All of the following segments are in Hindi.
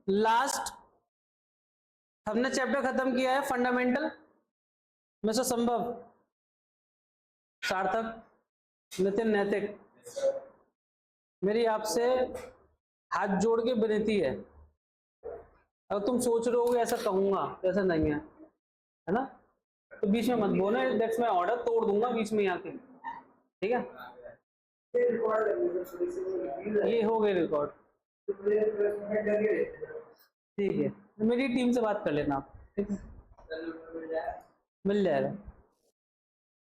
लास्ट हमने चैप्टर खत्म किया है फंडामेंटल मिस्टर संभव, सार्थक, नितिन, नैतिक। मेरी आपसे हाथ जोड़ के विनती है, अगर तुम सोच रहे हो ऐसा कहूंगा तो ऐसा नहीं है ना, तो बीच में मत बोलो, दैट्स माय ऑर्डर, तोड़ दूंगा बीच में आके, ठीक है। ये हो गए रिकॉर्ड, ठीक है। मेरी टीम से बात कर लेना आप, ठीक है, मिल जाएगा।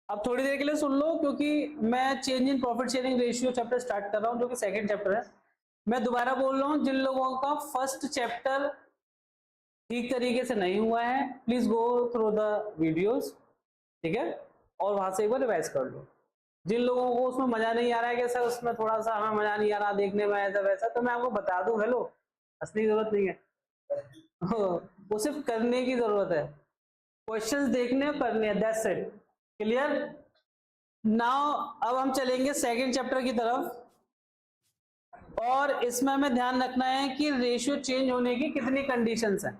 अब थोड़ी देर के लिए सुन लो, क्योंकि मैं change in profit sharing ratio chapter start कर रहा हूँ, जो कि सेकंड चैप्टर है। मैं दोबारा बोल रहा हूँ, जिन लोगों का फर्स्ट चैप्टर ठीक तरीके से नहीं हुआ है, please go through the videos, ठीक है, और वहां से एक बार रिवाइज कर लो। जिन लोगों को उसमें मजा नहीं आ रहा है कि सर उसमें थोड़ा सा हमें मजा नहीं आ रहा देखने में ऐसा वैसा, तो मैं आपको बता दूं, हेलो, असली जरूरत नहीं है, वो सिर्फ करने की जरूरत है, क्वेश्चंस देखने करने, दैट्स इट, क्लियर। नाउ अब हम चलेंगे सेकंड चैप्टर की तरफ, और इसमें हमें ध्यान रखना है कि रेशियो चेंज होने की कितनी कंडीशंस हैं।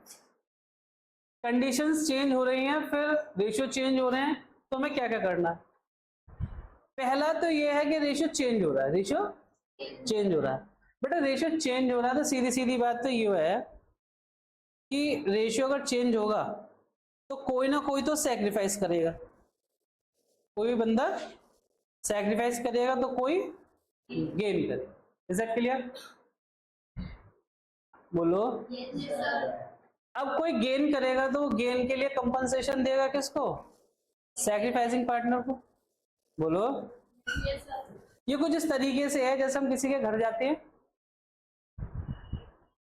कंडीशंस चेंज हो रही हैं, फिर रेशियो चेंज हो रहे हैं, तो हमें क्या क्या करना है। पहला तो ये है कि रेशियो चेंज हो रहा है, रेशियो चेंज हो रहा है। बेटा रेशियो चेंज हो रहा है तो सीधी सीधी बात तो ये है कि रेशियो अगर चेंज होगा तो कोई ना कोई तो सैक्रिफाइस करेगा, कोई बंदा सैक्रिफाइस करेगा तो कोई गेन करेगा। Is that clear? बोलो। अब कोई गेन करेगा तो गेन के लिए कंपनसेशन देगा किसको? सैक्रिफाइसिंग पार्टनर को। बोलो। ये कुछ इस तरीके से है जैसे हम किसी के घर जाते हैं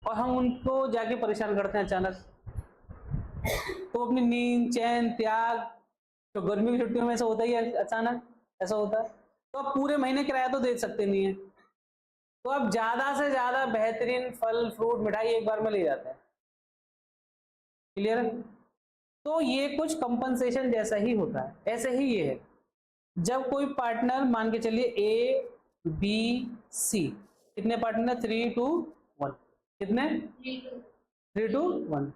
और हम उनको जाके परेशान करते हैं अचानक, तो अपनी नींद चैन त्याग, तो गर्मी की छुट्टियों में ऐसा होता ही है, अचानक ऐसा होता है, तो आप पूरे महीने किराया तो दे सकते नहीं है, तो आप ज्यादा से ज्यादा बेहतरीन फल फ्रूट मिठाई एक बार में ले जाते हैं। क्लियर? तो ये कुछ कंपनसेशन जैसा ही होता है, ऐसे ही ये है। जब कोई पार्टनर मान के चलिए ए बी सी, कितने पार्टनर? 3 2 1, कितने? 3 2 1।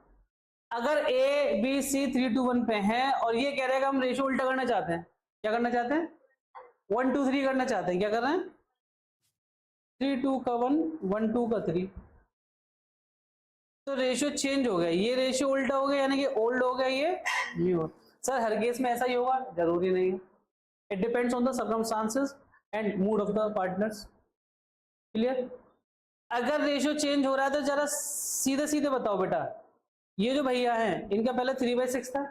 अगर ए बी सी 3 2 1 पे हैं और ये कह रहे हैं कि हम रेशियो उल्टा करना चाहते हैं, क्या करना चाहते हैं? 1 2 3 करना चाहते हैं, क्या कर रहे हैं? 3 2 का 1 1 2 का 3, तो रेशियो चेंज हो गया, ये रेशियो उल्टा हो गया, यानी कि ओल्ड हो गया, ये न्यू। सर हर केस में ऐसा ही होगा? जरूरी नहीं है, it depends on the circumstances and mood off the partners. Clear? अगर रेशियो चेंज हो रहा है तो जरा सीधे सीधे बताओ बेटा, ये जो भैया हैं इनका पहले 3/6 था,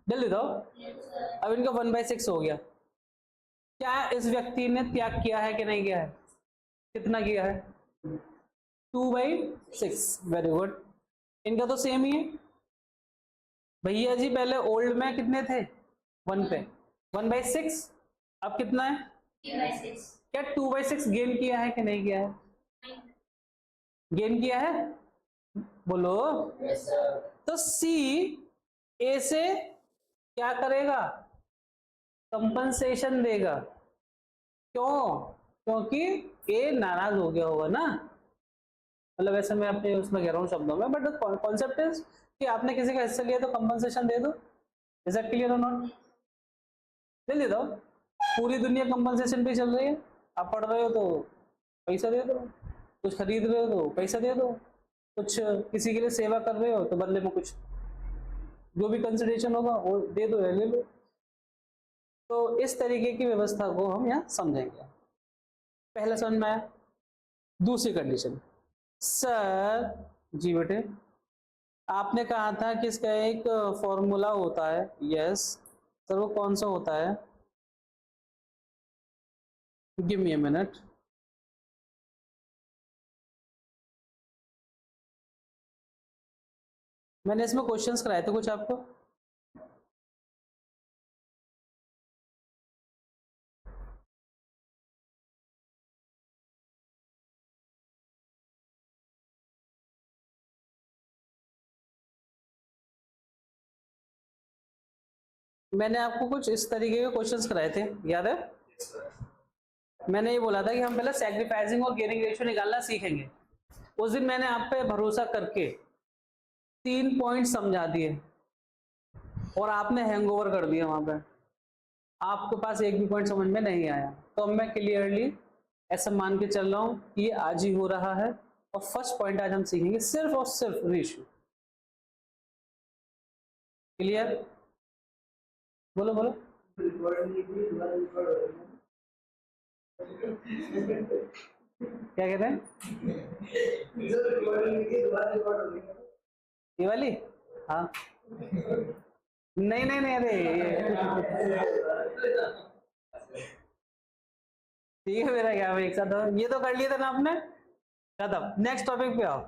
जल्दी बताओ, अब इनका 1/6 हो गया, क्या इस व्यक्ति ने त्याग किया है कि नहीं किया है? कितना किया है? 2/6। वेरी गुड, इनका तो सेम ही है। भैया जी पहले ओल्ड में कितने थे? 1 पे, 1/6, अब कितना है? 3/6। क्या 2/6 गेन किया है कि नहीं किया है? गेन किया है? बोलो। yes, तो सी ए से क्या करेगा? कंपनसेशन देगा। क्यों? क्योंकि ए नाराज हो गया होगा ना, मतलब ऐसे मैं अपने उसमें कह रहा हूँ शब्दों में, बट कॉन्सेप्ट इज कि आपने किसी का हिस्सा लिया तो कंपनसेशन दे दो। इज दैट क्लियर और नॉट? दे दो, पूरी दुनिया कंपनसेशन पे चल रही है, आप पढ़ रहे हो तो पैसा दे दो, कुछ खरीद रहे हो तो पैसा दे दो, कुछ किसी के लिए सेवा कर रहे हो तो बदले में कुछ जो भी कंसिडरेशन होगा वो दे दो या ले लो। तो इस तरीके की व्यवस्था को हम यहाँ समझेंगे। पहला समझ में आया? दूसरी कंडीशन, सर जी बेटे आपने कहा था कि इसका एक फॉर्मूला होता है। यस सर, वो कौन सा होता है? Give me a minute. मैंने इसमें क्वेश्चंस कराए थे कुछ आपको। मैंने आपको कुछ इस तरीके के क्वेश्चंस कराए थे, याद है? मैंने ये बोला था कि हम पहले सैक्रिफाइसिंग और गेनिंग रेशियो निकालना सीखेंगे, उस दिन मैंने आप पे भरोसा करके 3 पॉइंट समझा दिए और आपने हैंगओवर कर दिया वहां पे, आपके पास एक भी पॉइंट समझ में नहीं आया। तो अब मैं क्लियरली ऐसा मान के चल रहा हूं कि ये आज ही हो रहा है और फर्स्ट पॉइंट आज हम सीखेंगे सिर्फ और सिर्फ रेशियो। क्लियर? बोलो बोलो। क्या कहते हैं? ये वाली? हाँ, नहीं नहीं नहीं, अरे ठीक है, मेरा क्या एक साथ ये तो कर लिया था ना आपने, खत्म। नेक्स्ट टॉपिक पे आओ।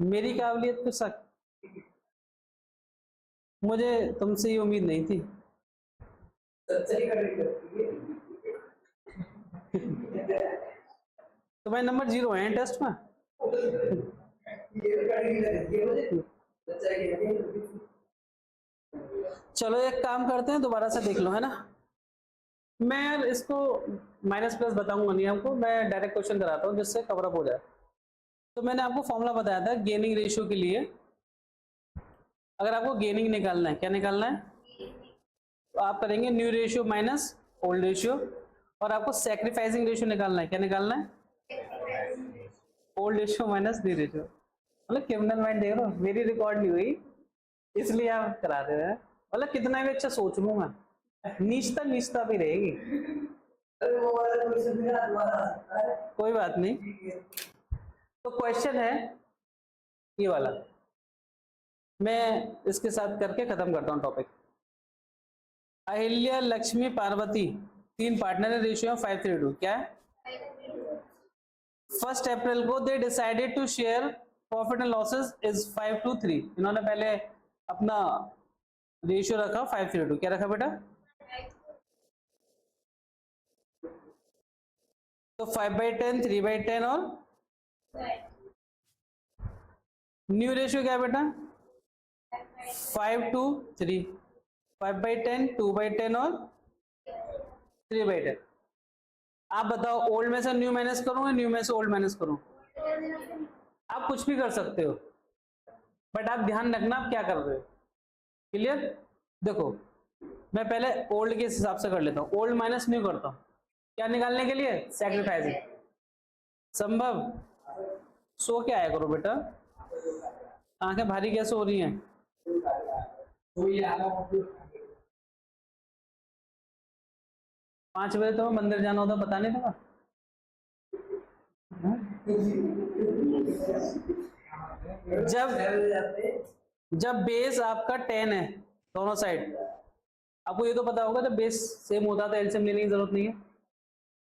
मेरी काबिलियत पे शक, मुझे तुमसे ये उम्मीद नहीं थी। तुम्हारे नंबर 0 है टेस्ट में। चलो एक काम करते हैं, दोबारा से देख लो, है ना। मैं इसको माइनस प्लस बताऊंगा नहीं आपको, मैं डायरेक्ट क्वेश्चन कराता हूँ जिससे कवर अप हो जाए। तो मैंने आपको फॉर्मूला बताया था गेनिंग रेशियो के लिए। अगर आपको गेनिंग निकालना है, क्या निकालना है, तो आप करेंगे new ratio minus old ratio, और आपको सैक्रिफाइसिंग रेशियो निकालना है, क्या निकालना है, old ratio minus new ratio. मतलब क्रिमिनल माइंड देख रहे हो, मेरी रिकॉर्ड नहीं हुई इसलिए आप करा रहे हैं। मतलब कितना भी अच्छा सोच लूँ मैं, नीचता नीचता भी रहेगी। कोई बात नहीं। तो क्वेश्चन है ये वाला, मैं इसके साथ करके खत्म करता हूँ टॉपिक। अहिल्या लक्ष्मी पार्वती 3 पार्टनर है, रेशियो 5:3 क्या है। 1 अप्रैल को they decided to share profit and losses is 5:3। इन्होंने पहले अपना रेशियो रखा 5:3, क्या रखा बेटा, तो 5/10, 3/10 और न्यू रेशियो क्या है बेटा, 5:3, 5/10, 2/10 और 3/10। आप बताओ ओल्ड में से न्यू माइनस करूं या न्यू में से ओल्ड माइनस करूं। आप कुछ भी कर सकते हो, बट आप ध्यान रखना आप क्या कर रहे हो। क्लियर? देखो मैं पहले ओल्ड के हिसाब से कर लेता हूं, ओल्ड माइनस न्यू करता हूं, क्या निकालने के लिए, सैक्रिफाइसिंग। संभव सो के आया करो बेटा, आंखें भारी कैसे हो रही हैं। 5 बजे तो मंदिर जाना होता, पता नहीं था। जब बेस आपका 10 है दोनों साइड, आपको ये तो पता होगा, जब बेस सेम होता था एलसीएम लेने की जरूरत नहीं है।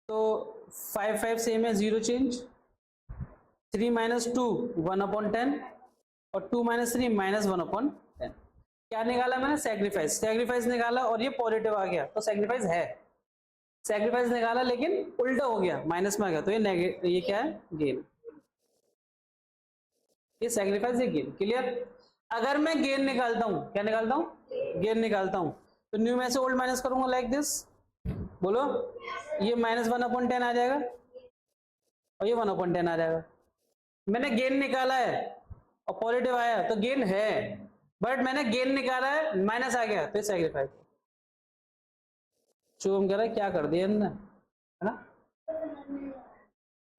तो 5 सेम है, 0 चेंज, 3 - 2 1/10 और 2 - 3 -1/10। क्या निकाला मैंने, सैक्रिफाइस। सैक्रिफाइस निकाला और ये पॉजिटिव आ गया तो सैक्रिफाइस है, सैक्रिफाइस निकाला लेकिन उल्टा हो गया, माइनस में आ गया, तो ये नेगेटिव, ये क्या है, गेन। ये सैक्रिफाइस, ये गेन। क्लियर? अगर मैं गेन निकालता हूं, क्या निकालता हूं, गेन निकालता हूं, तो न्यू में से ओल्ड माइनस करूंगा लाइक दिस। बोलो, ये -1/10 आ जाएगा और ये 1/10 आ जाएगा। मैंने गेन निकाला है और पॉजिटिव आया तो गेन है, बट मैंने गेन निकाला है माइनस आ गया तो सैक्रिफाइस। शुभम कह रहा है क्या कर दिया है ना,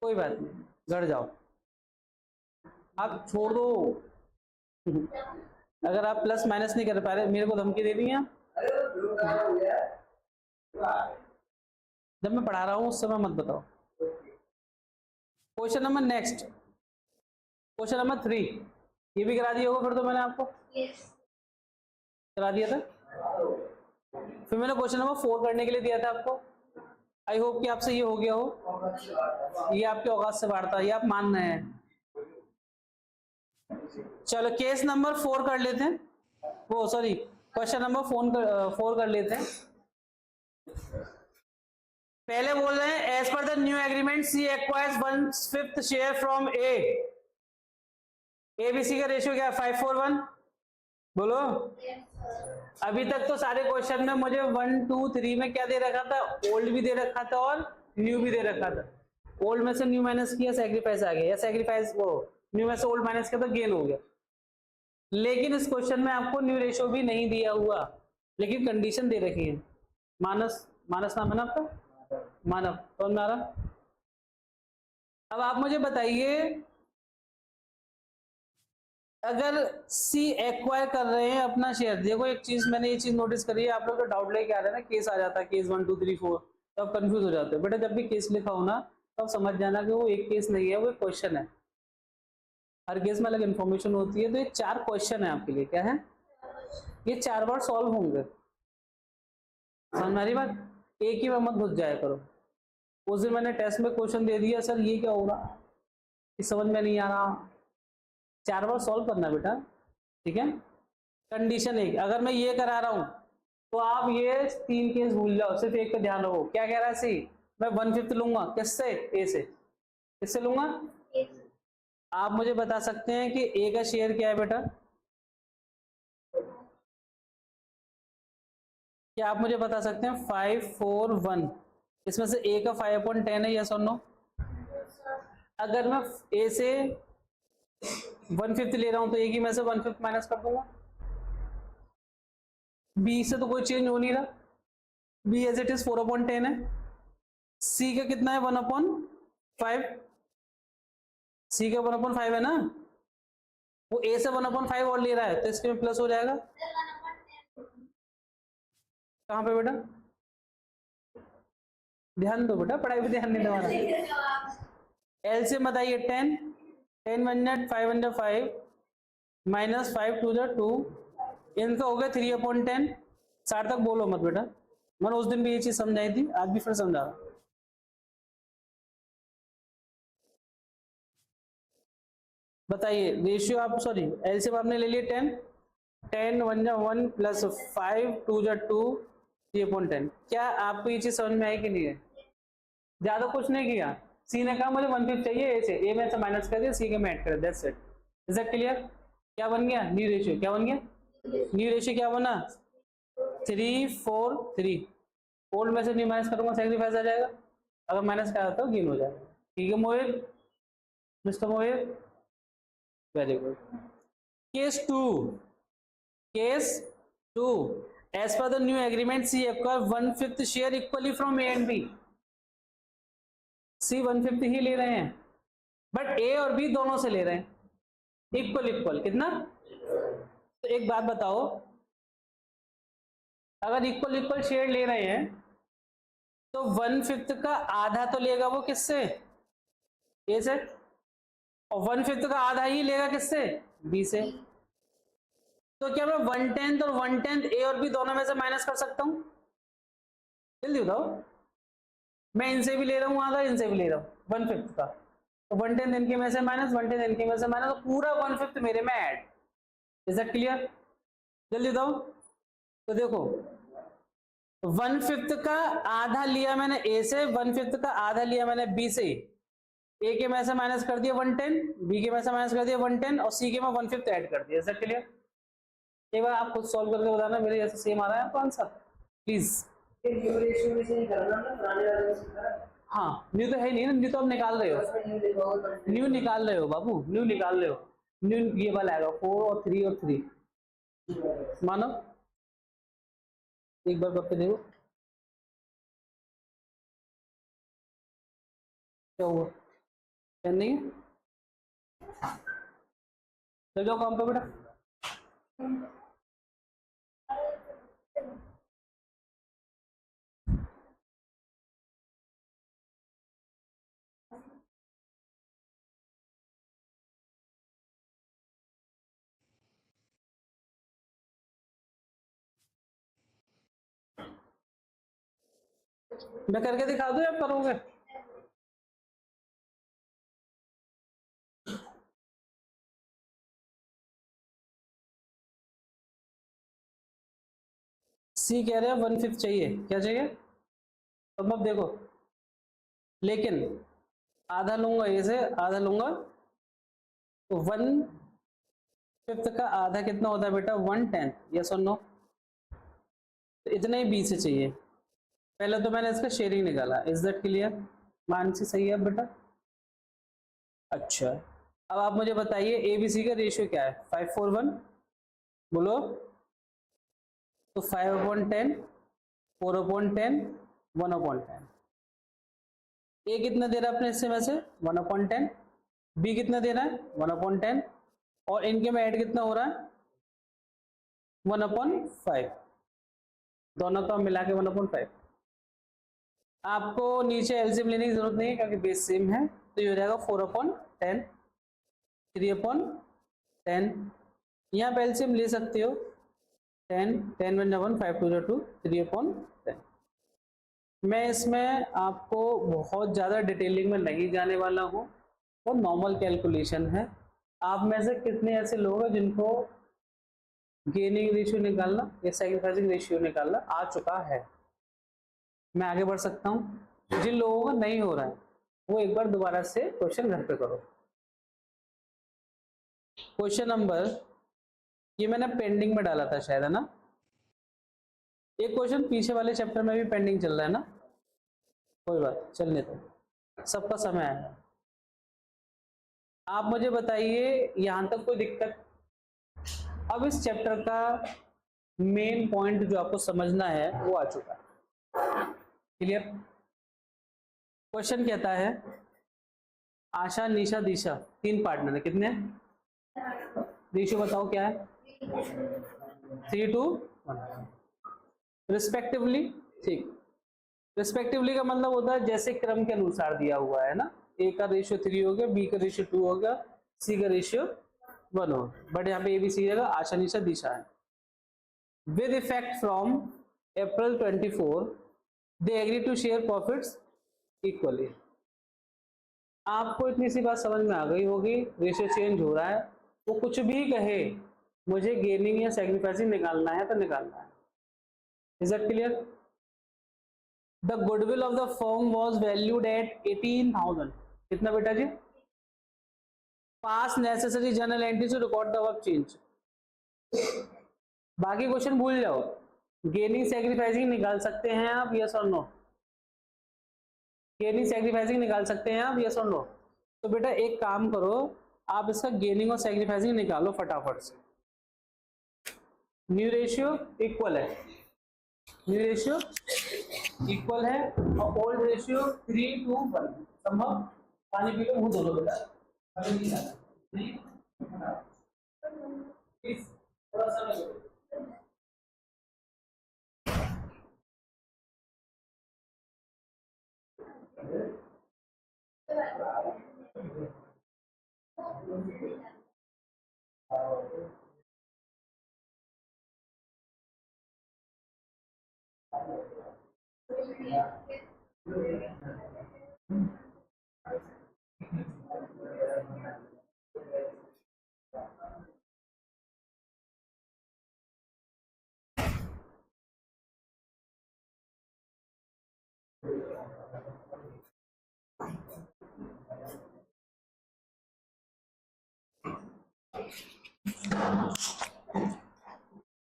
कोई बात नहीं, घर जाओ, आप छोड़ दो। अगर आप प्लस माइनस नहीं कर पा रहे, मेरे को धमकी दे दी है। जब मैं पढ़ा रहा हूं उस समय मत बताओ। Question number next, question number 3, ये भी करा दिया होगा फिर तो मैंने आपको करा दिया था। फिर मैंने क्वेश्चन नंबर 4 करने के लिए दिया था आपको। आई होप कि आपसे ये हो गया हो, ये आपके औकात से बाहर था, ये आप मान रहे हैं। चलो केस नंबर 4 कर लेते हैं, वो सॉरी क्वेश्चन नंबर 4 कर लेते हैं। पहले बोल रहे हैं एज पर the new agreement C acquires 1/5 share from a. ABC का रेशियो क्या है, 5:4:1। बोलो अभी तक तो सारे क्वेश्चन में मुझे 1 2 3 में क्या दे रखा था, ओल्ड भी दे रखा था और न्यू भी दे रखा था, ओल्ड में से न्यू माइनस किया सैक्रिफाइस आ गया, या सैक्रिफाइस वो न्यू में से ओल्ड माइनस किया तो गेन हो गया। लेकिन इस क्वेश्चन में आपको न्यू रेशियो भी नहीं दिया हुआ, लेकिन कंडीशन दे रखी है। मानस मानस नाम है ना आपका, मानव कौन मारा। अब आप मुझे बताइए, अगर सी एक्वायर कर रहे हैं अपना शेयर, देखो एक चीज मैंने ये चीज नोटिस करी है, आप लोग तो डाउट लेके आ रहे हैं ना, केस आ जाता है केस 1 2 3 4, तो आप कंफ्यूज हो जाते हो। बेटा जब भी केस लिखा हो ना, तब समझ जाना कि वो एक केस नहीं है, वो एक क्वेश्चन है। हर केस में अलग इन्फॉर्मेशन होती है। तो ये 4 क्वेश्चन है आपके लिए, क्या है, ये 4 बार सॉल्व होंगे। समझ आ रही बात, एक ही में मत घुस जाया करो। उस दिन मैंने टेस्ट में क्वेश्चन दे दिया, सर ये क्या हो रहा, ये समझ में नहीं आ रहा, 4 बार सॉल्व करना बेटा, ठीक है। कंडीशन एक, अगर मैं ये करा रहा हूं तो आप ये 3 केस भूल जाओ, सिर्फ एक पे ध्यान रखो। क्या कह रहा है सी, मैं 1/5 लूंगा, किससे, ए से, किससे लूंगा, आप मुझे बता सकते हैं कि ए का शेयर क्या है बेटा, क्या आप मुझे बता सकते हैं, 5 4 1, इसमें से ए का 5/10 है, यस और नो। अगर मैं ए से 1/5 ले रहा हूं तो ए की मैं से 1/5 माइनस कर दूंगा, बी से तो कोई चेंज हो नहीं रहा, बी एज इट इज 4/10 है। सी का कितना है, 1/5, सी का 1/5 है ना, वो ए से 1/5 और ले रहा है, तो इसके में प्लस हो जाएगा। कहां पे बेटा, ध्यान दो बेटा, पढ़ाई पे ध्यान नहीं दो। एल से बताइए 10, 10 1 5 5 माइनस 5 2 2, इनका हो गया 3/10। 60 तक बोलो मत बेटा, मैंने उस दिन भी ये चीज समझाई थी, आज भी फिर समझा रहा। बताइए रेशियो, आप सॉरी एलसीएम आपने ले लिया 10, 10 1 1 प्लस 5 2 2, 3/10। क्या आपको ये चीज समझ में आई कि नहीं है, ज्यादा कुछ नहीं किया। सी ने कहा मुझे 1/5 चाहिए ए से, ए में से माइनस कर दिया, सी के में ऐड कर, that's it. Is that clear. क्या बन गया, न्यू रेशियो, क्या बन गया, न्यू रेशियो क्या बना, 3 4 3। ओल्ड में से न्यू माइनस करूंगा, सैक्रिफाइस आ जाएगा, अगर माइनस का आता है गेन हो जाएगा। ठीक है Mohit, mister Mohit, very good. Case 2, case 2, as per the new agreement C acquire 1/5 share equally from A and B। C 1/5 ही ले रहे हैं, बट A और B दोनों से ले रहे हैं इक्वल इक्वल, कितना। तो एक बात बताओ, अगर इक्वल इक्वल शेयर ले रहे हैं तो 1/5 का आधा तो लेगा वो किससे, ए से, और 1/5 का आधा ही लेगा किससे, बी से। तो क्या मैं 1/10 और 1/10 ए और बी दोनों में से माइनस कर सकता हूं, जल्दी बताओ। मैं इनसे भी ले रहा हूं आधा, इनसे भी ले रहा हूं 1/5 का, तो 1/10 इनके में से माइनस, 1/10 इनके में से माइनस, तो पूरा 1/5 मेरे में ऐड। इज दैट क्लियर, जल्दी बताओ। तो देखो 1/5 का आधा लिया मैंने ए से, 1/5 का आधा लिया मैंने बी से, ए के में से माइनस कर दिया 1/10, बी के में से माइनस कर दिया 1/10, और सी के में 1/5 ऐड कर दिया। Is that clear. एक बार आप खुद सॉल्व करके बताना, मेरे जैसे सेम आ रहा है आपको आंसर, प्लीज। हाँ न्यू तो है नहीं ना, न्यू तो आप निकाल रहे हो, न्यू निकाल रहे हो बाबू, न्यू निकाल रहे हो, न्यू ये वाला आएगा 4 और 3 और 3। मानो एक बार करके देखो क्या हुआ, क्या नहीं है, चल जाओ काम पे बेटा। मैं करके दिखा दूं या करोगे, सी कह रहे हैं 1/5 चाहिए, क्या चाहिए, तो अब देखो, लेकिन आधा लूंगा ए से, आधा लूंगा, तो 1/5 का आधा कितना होता है बेटा, 1/10, यस और नो। तो इतना ही बी से चाहिए, पहले तो मैंने इसका शेयरिंग निकाला, इज दैट क्लियर? मानसी सही है बेटा? अच्छा, अब आप मुझे बताइए एबीसी का रेशियो क्या है? 5:1 बोलो तो 5/10, 4/10, 1/10। ए कितना दे रहा है अपने हिस्से में से? 1/10। बी कितना दे रहा है? 1/10। और इनके में ऐड कितना हो रहा है? 1/5। दोनों का मिला के 1/5। आपको नीचे एलसीएम लेने की जरूरत नहीं है क्योंकि बेस सेम है, तो ये हो जाएगा 4/10, 3/10। यहाँ पे एलसीएम ले सकते हो, 10, 10 1 1, 5 2 2, 3/10। मैं इसमें आपको बहुत ज़्यादा डिटेलिंग में नहीं जाने वाला हूँ, वो नॉर्मल कैलकुलेशन है। आप में से कितने ऐसे लोग हैं जिनको गेनिंग रेशियो निकालना या सैक्रिफाइसिंग रेशियो निकालना आ चुका है? मैं आगे बढ़ सकता हूँ। जिन लोगों का नहीं हो रहा है वो एक बार दोबारा से क्वेश्चन घर पे करो। क्वेश्चन नंबर, ये मैंने पेंडिंग में डाला था शायद, है ना? एक क्वेश्चन पीछे वाले चैप्टर में भी पेंडिंग चल रहा है ना, कोई बात चलने दो, सबका समय है। आप मुझे बताइए यहां तक कोई दिक्कत? अब इस चैप्टर का मेन पॉइंट जो आपको समझना है वो आ चुका है, क्लियर? क्वेश्चन कहता है आशा, निशा, दिशा 3 पार्टनर है, कितने? रेशियो बताओ क्या है? 3:1 रिस्पेक्टिवली। ठीक, रिस्पेक्टिवली का मतलब होता है जैसे क्रम के अनुसार दिया हुआ है ना, ए का रेशियो 3 हो गया, बी का रेशियो 2 हो गया, सी का रेशियो 1 हो, बट यहाँ पे ए बी सी जगह आशा, निशा, दिशा है। With effect from April 24 they agree to share profits equally. आपको इतनी सी बात समझ में आ गई होगी, रेशियो चेंज हो रहा है, वो कुछ भी कहे मुझे गेनिंग या सैक्रिफाइसिंग निकालना है तो निकालना है। Is that clear? The goodwill of the firm was valued at 18,000। कितना बेटा जी? Pass necessary journal entry to record the above change. बाकी क्वेश्चन भूल जाओ, गेनिंग सैक्रिफाइसिंग निकाल सकते हैं आप, यस और नो? गेनिंग सैक्रिफाइसिंग निकाल सकते हैं आप, यस और नो? तो बेटा एक काम करो, आप इसका गेनिंग और सैक्रिफाइसिंग निकालो फटाफट से। न्यू रेशियो इक्वल है, न्यू रेशियो इक्वल है, और ओल्ड रेशियो 3:1। संभव? पानी पी लो, मुंह धो लो बेटा, अभी नहीं जाना, नहीं प्लीज थोड़ा समय दो।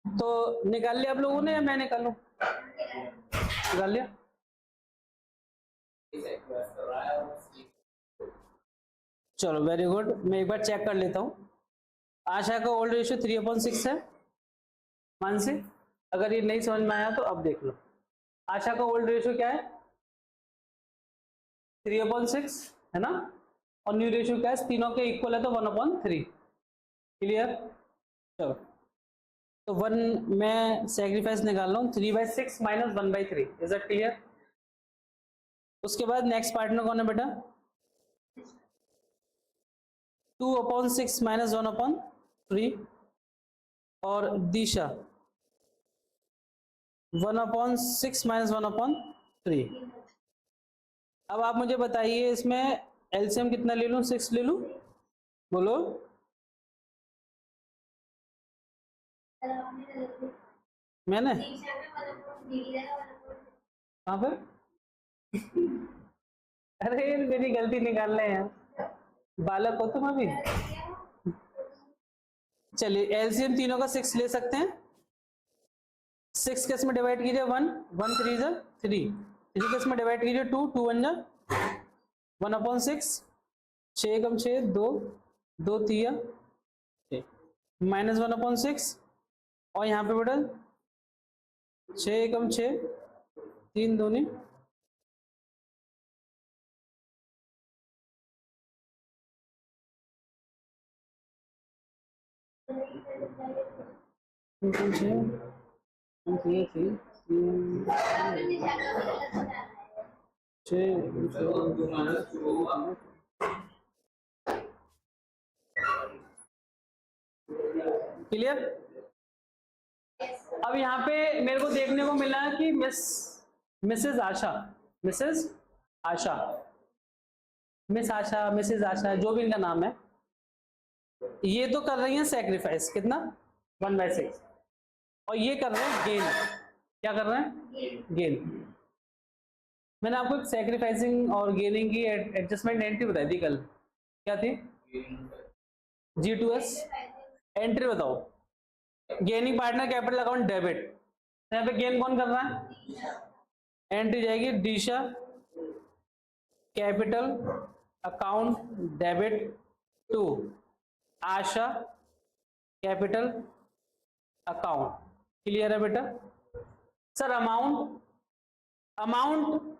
तो निकाल लिया आप लोगों ने या मैं निकालूं? निकाल लिया? चलो वेरी गुड, मैं एक बार चेक कर लेता हूं। आशा का ओल्ड रेशियो 3/6 है। मानसी, अगर ये नहीं समझ में आया तो अब देख लो। आशा का ओल्ड रेशियो क्या है? 3/6 है ना, और न्यू रेशियो क्या है? तीनों के इक्वल है तो 1/3। क्लियर? चलो, तो 1 मैं सैक्रिफाइस निकाल रहा हूँ, 3/6 माइनस 1/3। Is that clear? उसके बाद नेक्स्ट पार्टनर कौन है बेटा? 2/6 माइनस 1/3, और दिशा 1/6 माइनस 1/3। अब आप मुझे बताइए इसमें एलसीएम कितना ले लूं? 6 ले लूं? बोलो। मैंने कहाँ पे? अरे मेरी गलती निकाल रहे हैं, बालक हो तुम अभी। चलिए एलसीएम तीनों का 6 ले सकते हैं। 6 किस में डिवाइड कीजिए? 1 1 3 जा 3, इसी केस में डिवाइड कीजिए 2, 2 वन जा 1/6, 6 कम 6 2, 2 3 -1/6, और यहाँ पे बेटा 6 कम 6 3 दूनी क्लियर। अब यहाँ पे मेरे को देखने को मिला कि मिसेस आशा, मिस आशा, मिसेस आशा, जो भी इनका नाम है, ये तो कर रही हैं सेक्रीफाइस, कितना 1/6, और ये कर रहे हैं गेन। क्या कर रहे हैं? गेन। मैंने आपको एक सेक्रीफाइसिंग और गेनिंग की एडजस्टमेंट एंट्री बताई थी कल, क्या थी? G2S एंट्री बताओ। Gaining partner capital account debit, यहाँ पे गेन कौन कर रहा है? एंट्री जाएगी Disha capital account debit to Asha capital account. Clear है बेटा? सर अमाउंट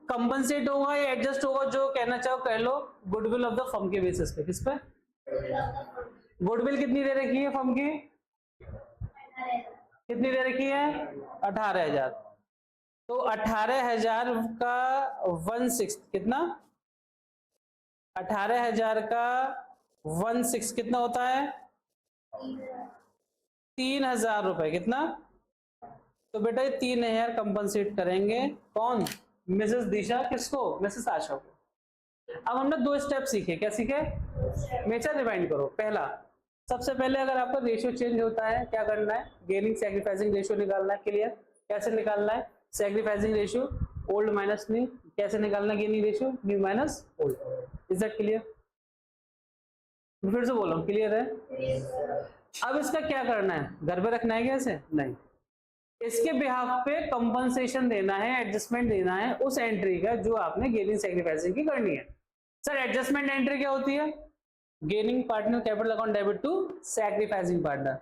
कंपनसेट होगा या एडजस्ट होगा, जो कहना चाहो कह लो, गुडविल ऑफ द फर्म के बेसिस पे। किस पे? गुडविल कितनी दे रखी है फर्म की? कितनी दे रखी है? 18,000। तो 18,000 का 1/6 कितना? 18,000 का 1/6 कितना होता है? 3,000 रुपए। कितना? तो बेटा ये 3,000 कंपनसेट करेंगे कौन? मिसेस दिशा। किसको? मिसेस आशा को। अब हमने 2 स्टेप सीखे। क्या सीखे? नेचर रिवाइंड करो। पहला, सबसे पहले अगर आपका रेशियो चेंज होता है क्या करना है? गेनिंग सैक्रिफाइसिंग रेशियो निकालना है। क्लियर? कैसे निकालना है? Sacrificing ratio old minus new. कैसे निकालना है gaining ratio? New minus old. Is that clear? फिर से बोल रहा हूं, क्लियर है? अब इसका क्या करना है? घर पे रखना है क्या इसे? नहीं, इसके बिहाफ पे कंपनसेशन देना है, एडजस्टमेंट देना है उस एंट्री का जो आपने गेनिंग सैक्रिफाइसिंग की करनी है। सर एडजस्टमेंट एंट्री क्या होती है? Gaining partner capital account debit to sacrificing partner.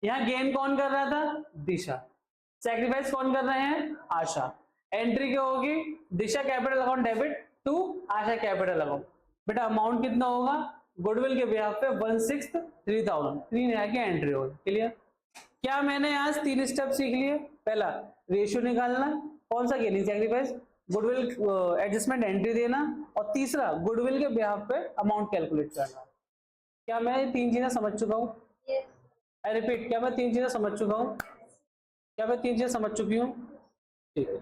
यहां गेन कौन कर रहा था? दिशा। सैक्रिफाइस कौन कर रहे हैं? आशा। एंट्री क्या होगी? Disha capital account debit to Asha capital account. बेटा अमाउंट कितना होगा? गुडविल के बिहाफ पे 1/6 3,000, 3,000 की एंट्री होगी। क्लियर? क्या मैंने आज 3 स्टेप सीख लिए? पहला, रेशियो निकालना, कौन सा? Gaining sacrifice. Goodwill adjustment entry देना, और तीसरा गुडविल के बिहाफ पे अमाउंट कैलकुलेट करना। क्या मैं 3 चीजें समझ चुका हूँ? आई रिपीट, क्या मैं 3 चीजें समझ चुका हूँ? क्या मैं 3 चीजें समझ चुकी हूँ? ठीक है,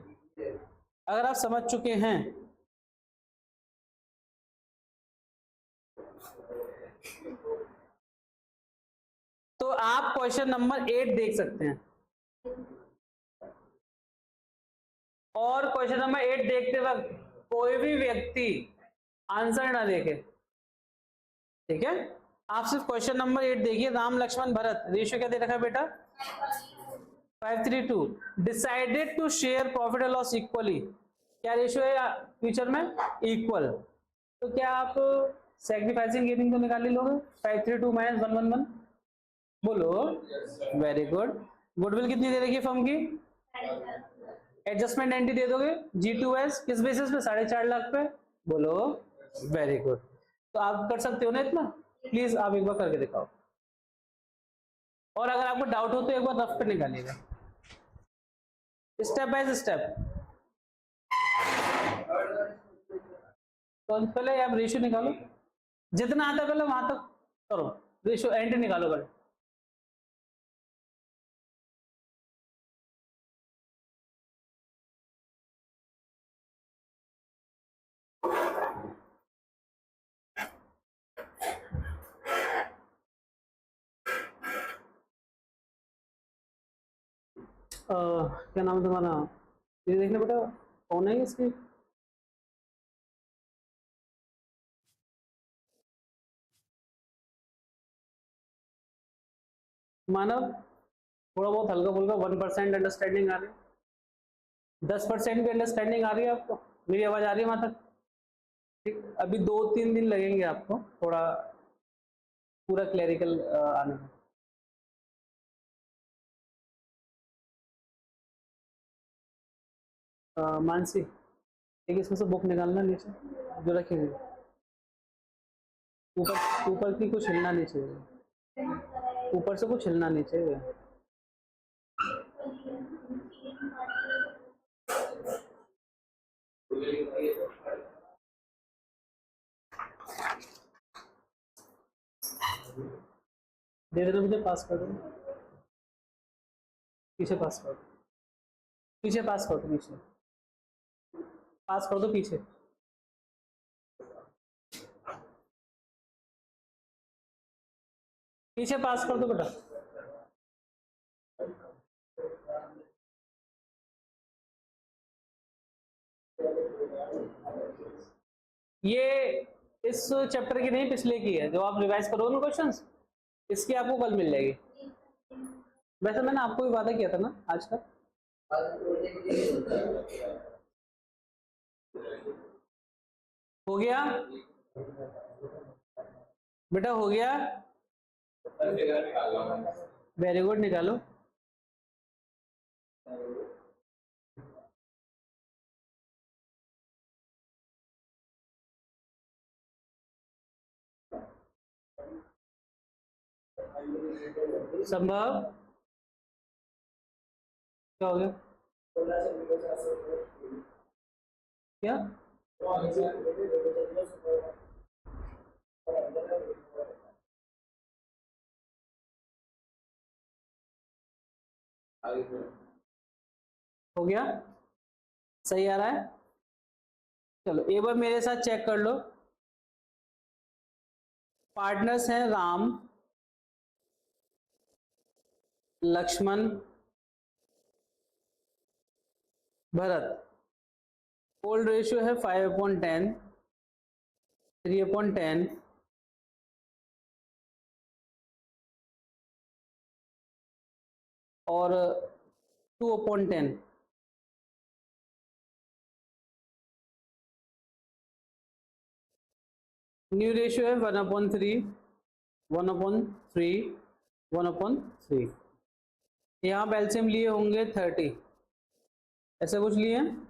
अगर आप समझ चुके हैं तो आप क्वेश्चन नंबर 8 देख सकते हैं, और क्वेश्चन नंबर 8 देखते वक्त कोई भी व्यक्ति आंसर ना देखे। ठीक है, आप सिर्फ क्वेश्चन नंबर 8 देखिए। राम लक्ष्मण भरत, रेशियो क्या दे रखा है बेटा? 5:3:2। Decided to share profit and loss equally. क्या रेशियो है फ्यूचर में? इक्वल। तो क्या आप सैक्रिफाइसिंग गेनिंग तो निकाल ही लोगे? 5:3:2 - 1:1:1। बोलो। Very good. गुडविल कितनी दे रखी है फर्म की? एडजस्टमेंट एंट्री दे दोगे G2S, किस बेसिस पे? 4.5 लाख पे। बोलो। Very good. तो आप कर सकते हो ना इतना? प्लीज आप एक बार करके दिखाओ, और अगर आपको डाउट हो तो एक बार रफ पे निकालिएगा, स्टेप बाय स्टेप। तो पहले आप रेशियो निकालो, जितना आता है पहले वहां तक करो। रेशियो एंट्री निकालो पहले। क्या नाम है तुम्हारा? ये देखना बेटा, कौन है इसकी? मानव, थोड़ा बहुत हल्का फुल्का 1% अंडरस्टैंडिंग आ रही है? 10% की अंडरस्टैंडिंग आ रही है आपको? मेरी आवाज आ रही है वहां तक? ठीक, अभी 2-3 दिन लगेंगे आपको थोड़ा पूरा क्लैरिकल आने में। मानसी, एक इसमें से बुक निकालना नीचे जो रखी हुई है। ऊपर ऊपर की कुछ हिलना नहीं चाहिए, ऊपर से कुछ हिलना नहीं चाहिए। दे दे, मुझे पास कर दो, पीछे पास कर दो, पीछे पास कर दो, पीछे पास कर दो, पीछे। पीछे पास कर दो बेटा। ये इस चैप्टर की नहीं, पिछले की है, जो आप रिवाइज करोगे ना क्वेश्चंस, इसकी आपको कल मिल जाएगी। वैसे मैंने आपको भी वादा किया था ना आज का। हो गया बेटा, हो गया? वेरी गुड, निकालो। संभव क्या हो गया? क्या हो गया? सही आ रहा है? चलो एक बार मेरे साथ चेक कर लो। पार्टनर्स हैं राम, लक्ष्मण, भरत। ओल्ड रेशियो है 5/10, 3/10, और 2/10। न्यू रेशियो है 1/3, 1/3, 1/3। यहाँ पे एलसीएम लिए होंगे 30, ऐसे कुछ लिए हैं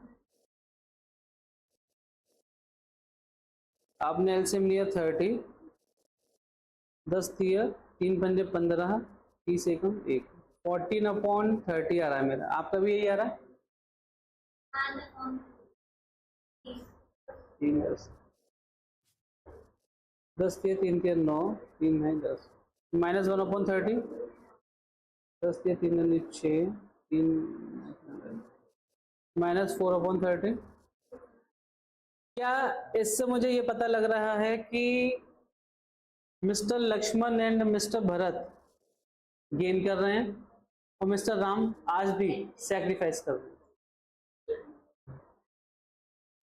आपने? एलसीएम लिया 30, 10 दिया, 3 पंजे 15, 30 एकम 1, 14/30 आ रहा है मेरा। आपका भी यही आ रहा है? 3 10 दिए, 3 के 9, 3 है 10, माइनस 1/30, 10 दिए, 3 दूनी 6, 3 माइनस 4/30। क्या इससे मुझे ये पता लग रहा है कि mister Lakshman and mister Bharat gain कर रहे हैं और मिस्टर राम आज भी सैक्रिफाइस कर रहे हैं?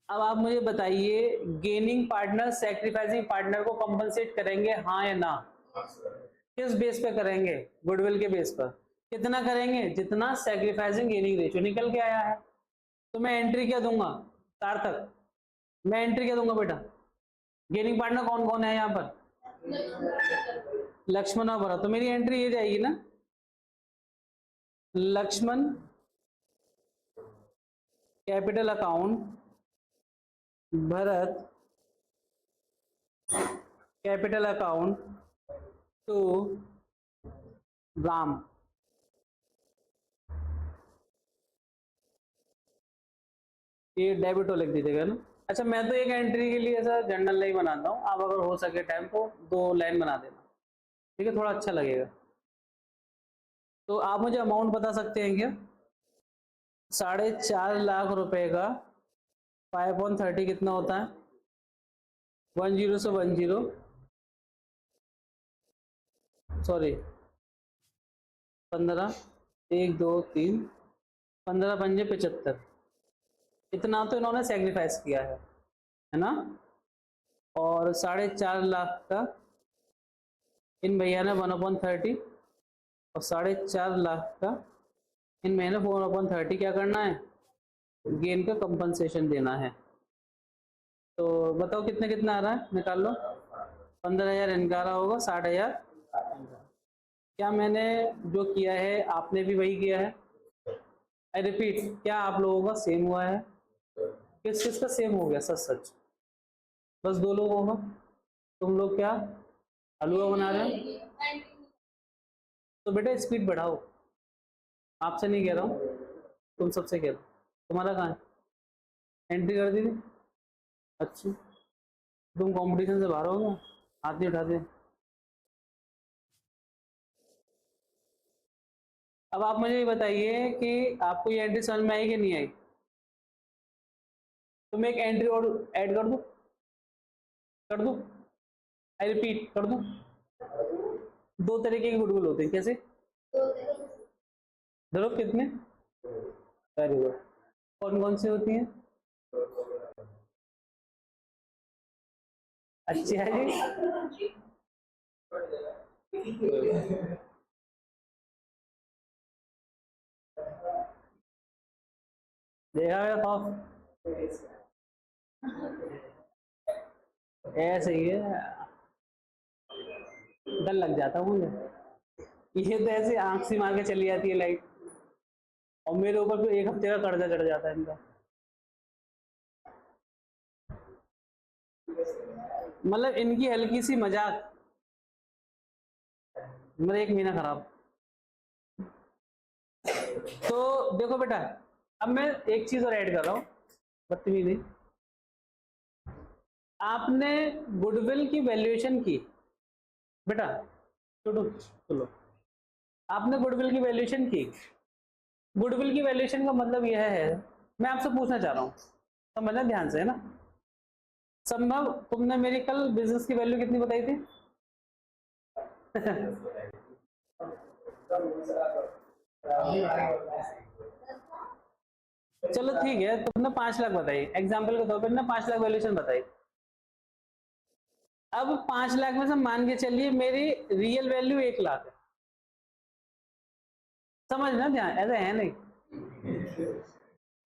अब आप मुझे बताइए, गेनिंग पार्टनर सैक्रिफाइसिंग पार्टनर को कंपनसेट करेंगे, हाँ या ना? किस बेस पे करेंगे? गुडविल के बेस पर। कितना करेंगे? जितना सैक्रिफाइसिंग गेनिंग रेशियो निकल के आया है। तो मैं एंट्री क्या दूंगा सार्थक? मैं एंट्री क्या दूंगा बेटा? गेनिंग पार्टनर कौन कौन है यहाँ पर? लक्ष्मण और भरत। तो मेरी एंट्री ये जाएगी ना, Lakshman capital account, Bharat capital account to Ram. ये डेबिटो लिख दीजिएगा ना। अच्छा, मैं तो एक एंट्री के लिए ऐसा जर्नल नहीं बनाता हूँ, आप अगर हो सके टाइम तो 2 लाइन बना देना, ठीक है? थोड़ा अच्छा लगेगा। तो आप मुझे अमाउंट बता सकते हैं क्या? 4.5 लाख रुपए का 5/30 कितना होता है? 10 से 10, सॉरी 15, 1 2 3, 15 पंजे 75। इतना तो इन्होंने सेक्रीफाइस किया है ना? और 4.5 लाख का इन भैया ने 1/30, और 4.5 लाख का इन महीने 4/30। क्या करना है? गेन का कंपनसेशन देना है। तो बताओ कितना कितना आ रहा है, निकाल लो। 15,000 इनका आ रहा होगा, 60,000। क्या मैंने जो किया है आपने भी वही किया है? आई रिपीट, क्या आप लोगों का सेम हुआ है? किस किस का सेम हो गया? सच सच बस 2 लोगों का। तुम लोग क्या हलवा बना रहे हो? तो बेटा स्पीड बढ़ाओ, आपसे नहीं कह रहा हूँ, तुम सबसे कह रहा हूँ। तुम्हारा कहाँ है? एंट्री कर दी थी? अच्छा, तुम कंपटीशन से बाहर हो गया, हाथ नहीं उठाते। अब आप मुझे ये बताइए कि आपको ये एंट्री समझ में आई कि नहीं आई? तो मैं एक एंट्री और ऐड कर दूं? कर दूं? आई रिपीट, कर दूं? 2 तरीके के गुडविल होते हैं, कैसे? धरो कितने? Very good. कौन कौन सी होती हैं? अच्छा जी, देखा मेरा खौफ, ऐसे ही है, डर लग जाता है मुझे। ये तो ऐसे आंख से मार के चली जाती है लाइट, और मेरे ऊपर तो 1 हफ्ते का कर्जा चढ़ जाता है इनका। मतलब इनकी हल्की सी मजाक, मेरा 1 महीना खराब। तो देखो बेटा, अब मैं एक चीज और ऐड कर रहा हूं, बदतमीजी। आपने गुडविल की वैल्यूएशन की बेटा, छोटू चलो, आपने गुडविल की वैल्यूएशन की। गुडविल की वैल्यूएशन का मतलब यह है, मैं आपसे पूछना चाह रहा हूं, समझना ध्यान से, है ना? संभव, तुमने मेरी कल बिजनेस की वैल्यू कितनी बताई थी? चलो ठीक है, तुमने 5 लाख बताई, एग्जाम्पल के तौर पर ना 5 लाख वैल्यूएशन बताई। अब 5 लाख में से मान के चलिए मेरी रियल वैल्यू 1 लाख है, समझना ध्यान, ऐसा है नहीं,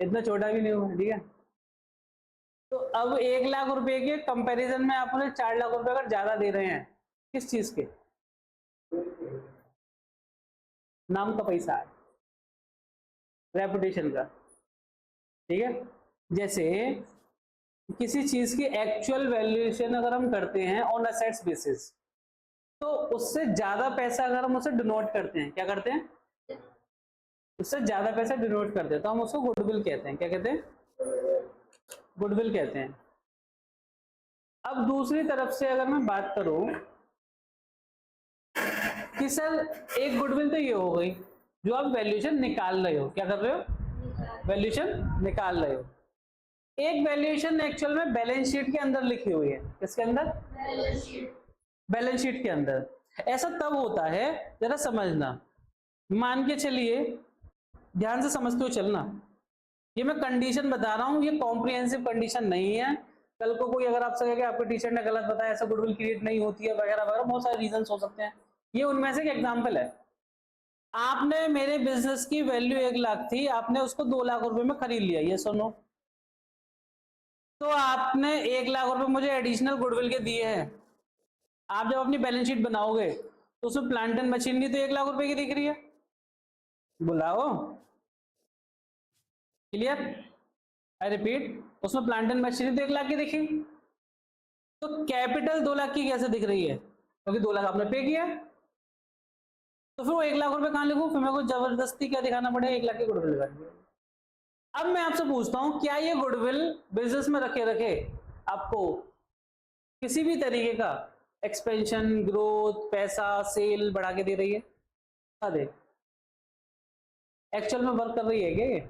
इतना छोटा भी नहीं हुआ, ठीक है? तो अब 1 लाख रुपए के कंपैरिजन में आप मुझे 4 लाख रुपए अगर ज्यादा दे रहे हैं, किस चीज के? नाम का पैसा है, रेपुटेशन का, ठीक है? जैसे किसी चीज की एक्चुअल वैल्यूएशन अगर हम करते हैं ऑन असेट्स बेसिस, तो उससे ज्यादा पैसा अगर हम उसे डिनोट करते हैं, क्या करते हैं? उससे ज्यादा पैसा डिनोट करते हैं, तो हम उसको गुडविल कहते हैं। क्या कहते हैं? गुडविल कहते हैं। अब दूसरी तरफ से अगर मैं बात करूं कि सर एक गुडविल तो ये हो गई जो आप वैल्यूएशन निकाल रहे हो, क्या कर रहे हो? वैल्यूएशन निकाल रहे हो। एक वैल्यूएशन एक्चुअल में बैलेंस शीट के अंदर लिखी हुई है, किसके अंदर? बैलेंस शीट के अंदर। ऐसा तब होता है, जरा समझना, मान के चलिए, ध्यान से समझते हो चलना, ये मैं कंडीशन बता रहा हूं, ये कॉम्प्रिहेंसिव कंडीशन नहीं है। कल को कोई अगर आपसे कहे कि आपके टीचर ने गलत बताया, ऐसा गुडविल क्रिएट नहीं होती है वगैरह वगैरह, बहुत सारे रीजन हो सकते हैं, ये उनमें से एक एग्जाम्पल है। आपने मेरे बिजनेस की वैल्यू 1 लाख थी, आपने उसको 2 लाख रुपए में खरीद लिया, ये सुनो, तो आपने 1 लाख रुपए मुझे एडिशनल गुडविल के दिए हैं। आप जब अपनी बैलेंस शीट बनाओगे तो उसमें प्लांट एंड मशीनरी तो 1 लाख रुपए की दिख रही है, बुलाओ, क्लियर? आई रिपीट, उसमें प्लांट एंड मशीनरी तो 1 लाख की दिखी, तो कैपिटल 2 लाख की कैसे दिख रही है? क्योंकि 2 लाख आपने पे किया, तो फिर वो 1 लाख रुपए कहां लिखूं? फिर मेरे को जबरदस्ती क्या दिखाना पड़ेगा? 1 लाख की गुडविल दिखानी। अब मैं आपसे पूछता हूं, क्या ये गुडविल बिजनेस में रखे रखे आपको किसी भी तरीके का एक्सपेंशन, ग्रोथ, पैसा, सेल बढ़ा के दे रही है? बता दे, एक्चुअल में वर्क कर रही है क्या ये?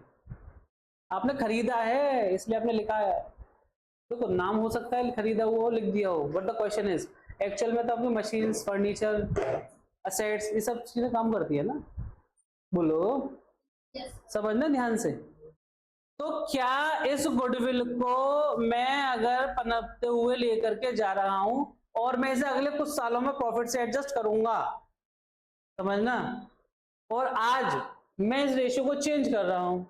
आपने खरीदा है इसलिए आपने लिखा है, देखो नाम हो सकता है खरीदा हुआ हो, लिख दिया हो, but the question is actual में तो आपकी मशीन्स, फर्नीचर, असेट्स, ये सब चीजें काम करती है ना, बोलो, समझना ध्यान से। तो क्या इस गुडविल को मैं अगर पनपते हुए लेकर के जा रहा हूं और मैं इसे अगले कुछ सालों में प्रॉफिट से एडजस्ट करूंगा, समझना, और आज मैं इस रेशियो को चेंज कर रहा हूं,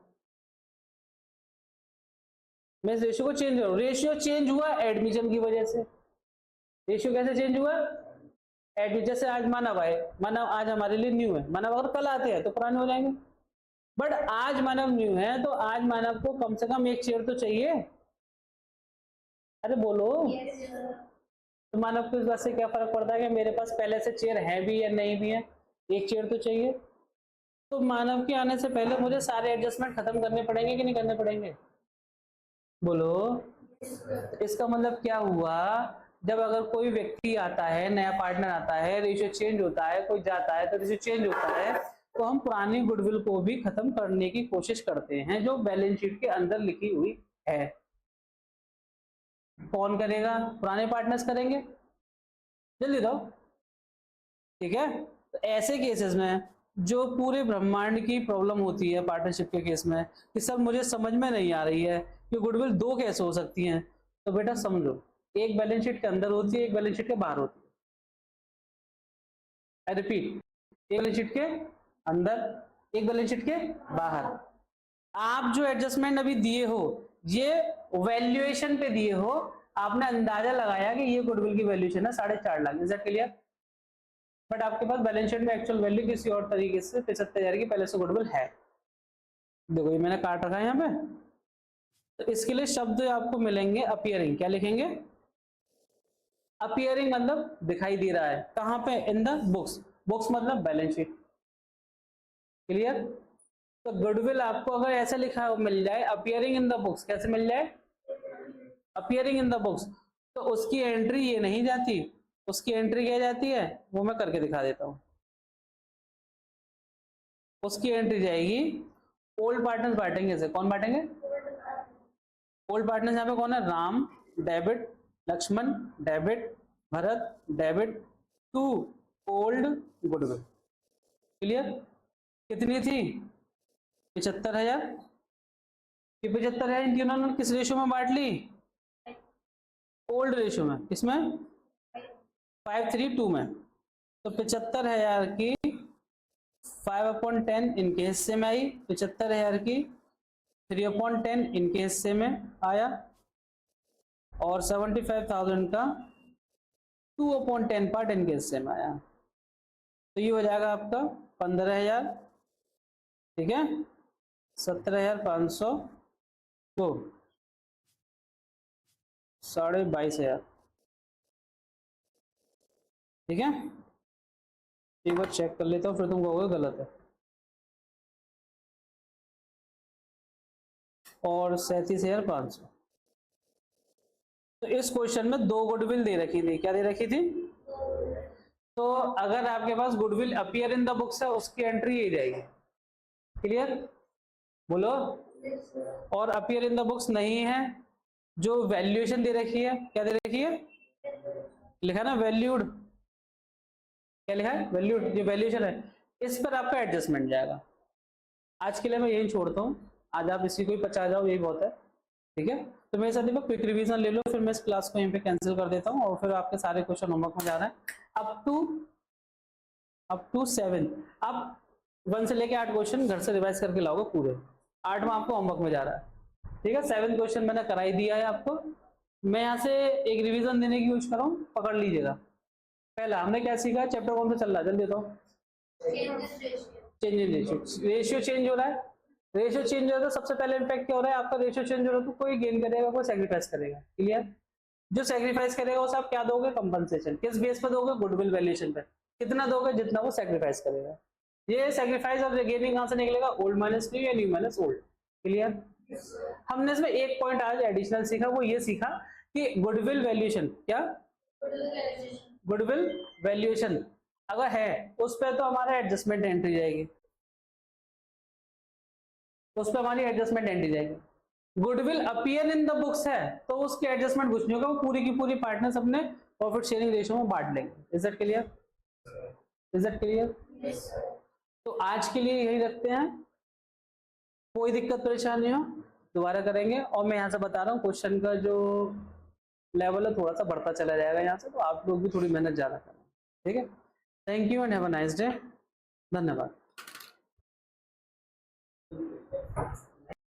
मैं इस रेशियो को चेंज करूँ, रेशियो चेंज हुआ एडमिशन की वजह से। रेशियो कैसे चेंज हुआ? एडमिशन। जैसे आज मानव आए, मानव आज हमारे लिए न्यू है, मानव अगर कल आते हैं तो पुराने हो जाएंगे, बट आज मानव न्यू है तो आज मानव को कम से कम एक चेयर तो चाहिए। अरे बोलो। तो मानव को इस बात से क्या फर्क पड़ता है कि मेरे पास पहले से चेयर है भी या नहीं भी है, एक चेयर तो चाहिए। तो मानव के आने से पहले मुझे सारे एडजस्टमेंट खत्म करने पड़ेंगे कि नहीं करने पड़ेंगे? बोलो। इसका मतलब क्या हुआ, जब अगर कोई व्यक्ति आता है, नया पार्टनर आता है, रेशियो चेंज होता है, कोई जाता है तो रेशियो चेंज होता है, तो हम पुरानी गुडविल को भी खत्म करने की कोशिश करते हैं जो बैलेंस शीट के अंदर लिखी हुई है। कौन करेगा? पुराने पार्टनर्स करेंगे। जल्दी दो, ठीक है। तो ऐसे केसेस में जो पूरे ब्रह्मांड की प्रॉब्लम होती है पार्टनरशिप के केस में कि सब मुझे समझ में नहीं आ रही है कि गुडविल दो कैसे हो सकती हैं, तो बेटा समझो, एक बैलेंस शीट के अंदर होती है, एक बैलेंस शीट के बाहर होती है। आई रिपीट, एक बैलेंस शीट के अंदर, एक बैलेंस शीट के बाहर। आप जो एडजस्टमेंट अभी दिए हो ये वैल्यूएशन पे दिए हो, आपने अंदाजा लगाया कि ये गुडविल की वैल्यूएशन है 4.5 lakh, is that clear? But आपके पास बैलेंस शीट में एक्चुअल वैल्यू किसी और तरीके से 75,000 की पहले से गुडविल है। देखो ये मैंने काट रखा है यहाँ पे। तो इसके लिए शब्द आपको मिलेंगे अपीयरिंग। क्या लिखेंगे? अपीयरिंग मतलब दिखाई दे रहा है। कहां पे? इन द बुक्स। बुक्स मतलब बैलेंस शीट। क्लियर? तो गुडविल आपको अगर ऐसा लिखा हो मिल जाए अपीयरिंग इन द बुक्स, कैसे मिल जाए? अपीयरिंग इन द बुक्स, तो उसकी एंट्री ये नहीं जाती, उसकी एंट्री क्या जाती है वो मैं करके दिखा देता हूं। उसकी एंट्री जाएगी ओल्ड पार्टनर्स बांटेंगे से। कौन बांटेंगे? ओल्ड पार्टनर्स यहाँ पे कौन है? Ram debit, Lakshman debit, Bharat debit to old goodwill. Clear? कितनी थी? 75,000। ये 75,000 इन तीनों ने किस रेशियो में बांट ली? ओल्ड रेशियो में। किसमें? 5:3:2 में। तो 75,000 की 5/10 इनके हिस्से में आई, 75,000 की 3/10 इनके हिस्से में आया, और 75,000 का 2/10 पार्ट इनके हिस्से में आया। तो ये हो जाएगा आपका 15,000, ठीक है, 17,500 तो 22,500, ठीक है। एक बार चेक कर लेता हूँ फिर तुम कहोगे गलत है। और 37,500। तो इस क्वेश्चन में दो गुडविल दे रखी थी। क्या दे रखी थी? तो अगर आपके पास goodwill appear in the books है उसकी एंट्री ये जाएगी। क्लियर? बोलो। और अपीयर इन द बुक्स नहीं है, जो वैल्यूएशन दे रखी है, क्या दे रखी है? लिखा ना वैल्यूड। क्या लिखा है? वैल्यूड। ये वैल्यूएशन है, इस पर आपका एडजस्टमेंट जाएगा। आज के लिए मैं यही छोड़ता हूँ, आज आप इसी को ही पचा जाओ, यही बहुत है, ठीक है। तो मेरे साथ देखो क्विक रिवीजन ले लो, फिर मैं इस क्लास को यहीं पे कैंसिल कर देता हूँ और फिर आपके सारे क्वेश्चन होमवर्क में जा रहे हैं अप टू 7। अब 1 से लेके 8 क्वेश्चन घर से रिवाइज करके लाओगे पूरे। 8 में आपको होमवर्क में जा रहा है, ठीक है। 7 क्वेश्चन मैंने कराई दिया है आपको। मैं यहाँ से एक रिवीजन देने की कोशिश कर रहा हूँ, पकड़ लीजिएगा। पहला हमने क्या सीखा? चैप्टर कौन सा चल रहा है? जल्दी बताओ। Change in ratio. Ratio change हो रहा है। रेशियो चेंज हो रहा है तो सबसे पहले इम्पैक्ट क्या हो रहा है आपका? रेशियो चेंज हो रहा है तो कोई गेन करेगा, कोई सैक्रिफाइस करेगा। क्लियर? जो सैक्रिफाइस करेगा उसे आप क्या दोगे? कंपनसेशन। किस बेस पे दोगे? गुडविल वैल्यूएशन पे। कितना दोगे? जितना वो सैक्रिफाइस करेगा। ये सैक्रिफाइस और गेनिंग कहां से निकलेगा? ओल्ड माइनस न्यू या न्यू माइनस ओल्ड। क्लियर? हमने इसमें एक पॉइंट आज एडिशनल सीखा, वो ये सीखा कि गुडविल वैल्यूएशन, क्या गुडविल वैल्यूएशन अगर है उस पर तो हमारा एडजस्टमेंट एंट्री जाएगी, उस पर हमारी एडजस्टमेंट एंट्री जाएगी। Goodwill appear in the books है तो उसकी एडजस्टमेंट कुछ नहीं होगा, वो पूरी की पूरी पार्टनर्स अपने प्रॉफिट शेयरिंग रेशियो में बांट लेंगे। Is that clear? Is that clear? तो आज के लिए यही रखते हैं, कोई दिक्कत परेशानी हो दोबारा करेंगे। और मैं यहाँ से बता रहा हूँ क्वेश्चन का जो लेवल है थोड़ा सा बढ़ता चला जाएगा यहाँ से, तो आप लोग भी थोड़ी मेहनत ज्यादा करना, ठीक है। Thank you and have a nice day. धन्यवाद।